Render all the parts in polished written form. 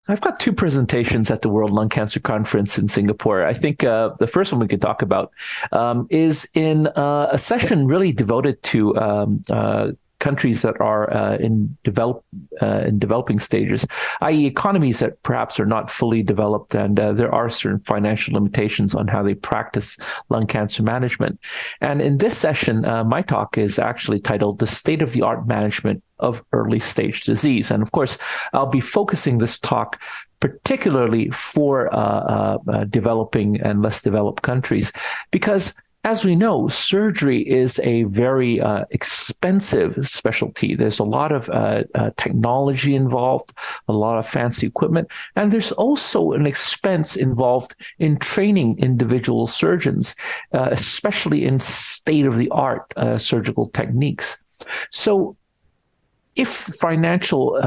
I've got two presentations at the World Lung Cancer Conference in Singapore. I think the first one we could talk about is in a session really devoted to countries that are in developing stages, i.e. economies that perhaps are not fully developed, and there are certain financial limitations on how they practice lung cancer management. And in this session, my talk is actually titled "The State-of-the-Art Management of Early Stage Disease." And of course, I'll be focusing this talk particularly for developing and less developed countries, because as we know, surgery is a very expensive specialty. There's a lot of technology involved, a lot of fancy equipment, and there's also an expense involved in training individual surgeons, especially in state-of-the-art surgical techniques. So if financial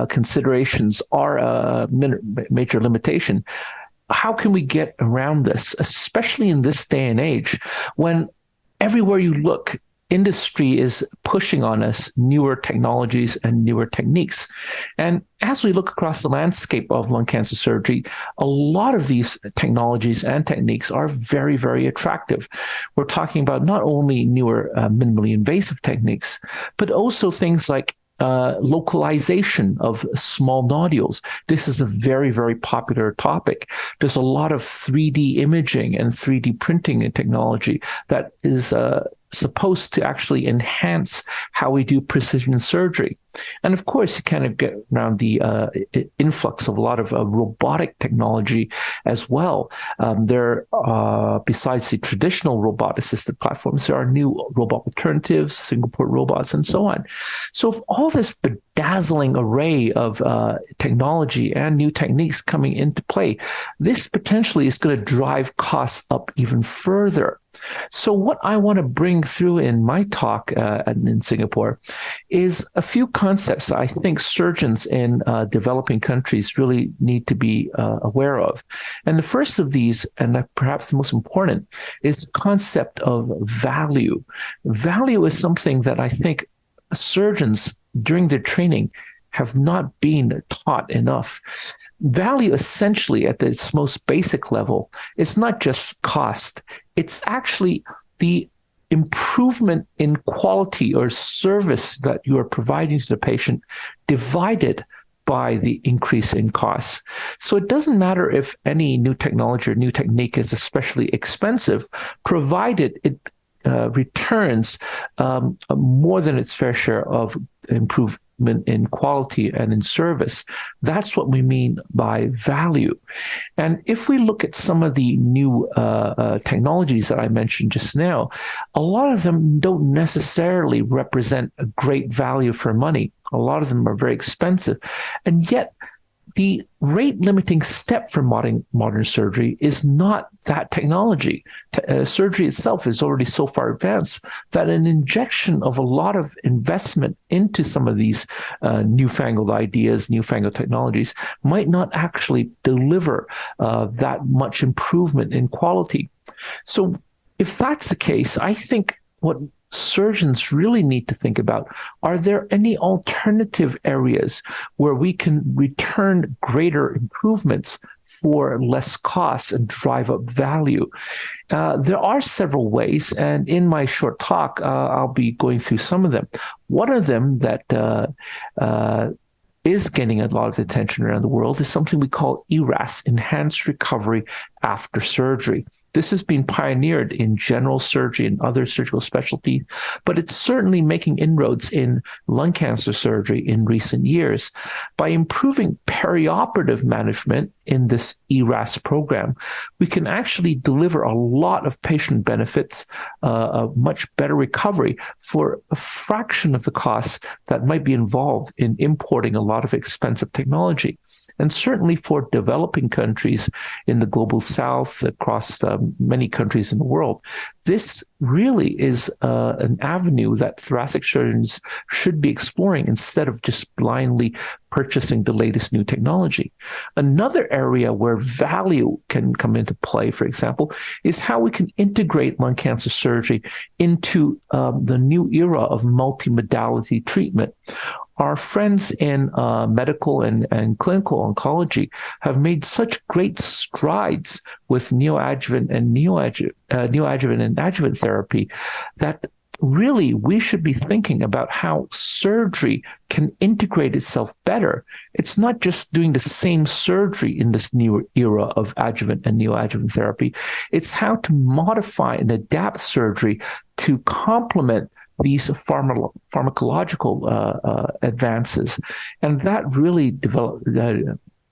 considerations are a major limitation, how can we get around this, especially in this day and age when everywhere you look, industry is pushing on us newer technologies and newer techniques? And as we look across the landscape of lung cancer surgery, a lot of these technologies and techniques are very, very attractive. We're talking about not only newer minimally invasive techniques, but also things like localization of small nodules. This is a very, very popular topic. There's a lot of 3D imaging and 3D printing and technology that is supposed to actually enhance how we do precision surgery. And of course, you kind of get around the influx of a lot of robotic technology as well. Besides the traditional robot-assisted platforms, there are new robot alternatives, Singapore robots, and so on. So if all this bedazzling array of technology and new techniques coming into play, this potentially is going to drive costs up even further. So what I want to bring through in my talk in Singapore is a few concepts I think surgeons in developing countries really need to be aware of. And the first of these, and perhaps the most important, is the concept of value. Value is something that I think surgeons during their training have not been taught enough. Value, essentially, at its most basic level, is not just cost. It's actually the improvement in quality or service that you are providing to the patient divided by the increase in costs. So it doesn't matter if any new technology or new technique is especially expensive, provided it returns more than its fair share of improvement in quality and in service. That's what we mean by value. And if we look at some of the new technologies that I mentioned just now, a lot of them don't necessarily represent a great value for money. A lot of them are very expensive. And yet, the rate-limiting step for modern surgery is not that technology. Surgery itself is already so far advanced that an injection of a lot of investment into some of these newfangled ideas, newfangled technologies, might not actually deliver that much improvement in quality. So if that's the case, I think what surgeons really need to think about, are there any alternative areas where we can return greater improvements for less costs and drive up value? There are several ways, and in my short talk, I'll be going through some of them. One of them that is getting a lot of attention around the world is something we call ERAS, Enhanced Recovery After Surgery. This has been pioneered in general surgery and other surgical specialties, but it's certainly making inroads in lung cancer surgery in recent years. By improving perioperative management in this ERAS program, we can actually deliver a lot of patient benefits, a much better recovery for a fraction of the costs that might be involved in importing a lot of expensive technology. And certainly for developing countries in the global south, across many countries in the world, this really is an avenue that thoracic surgeons should be exploring instead of just blindly purchasing the latest new technology. Another area where value can come into play, for example, is how we can integrate lung cancer surgery into the new era of multi-modality treatment. our friends in medical and clinical oncology have made such great strides with neoadjuvant and adjuvant therapy that really we should be thinking about how surgery can integrate itself better. It's not just doing the same surgery in this new era of adjuvant and neoadjuvant therapy. It's how to modify and adapt surgery to complement these pharmacological advances. And that really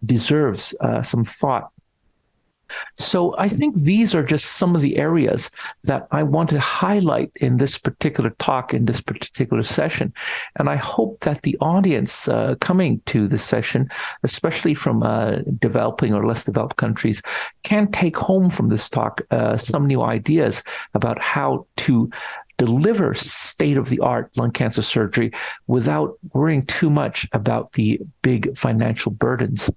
deserves some thought. So I think these are just some of the areas that I want to highlight in this particular talk, in this particular session. And I hope that the audience coming to this session, especially from developing or less developed countries, can take home from this talk some new ideas about how to deliver state-of-the-art lung cancer surgery without worrying too much about the big financial burdens.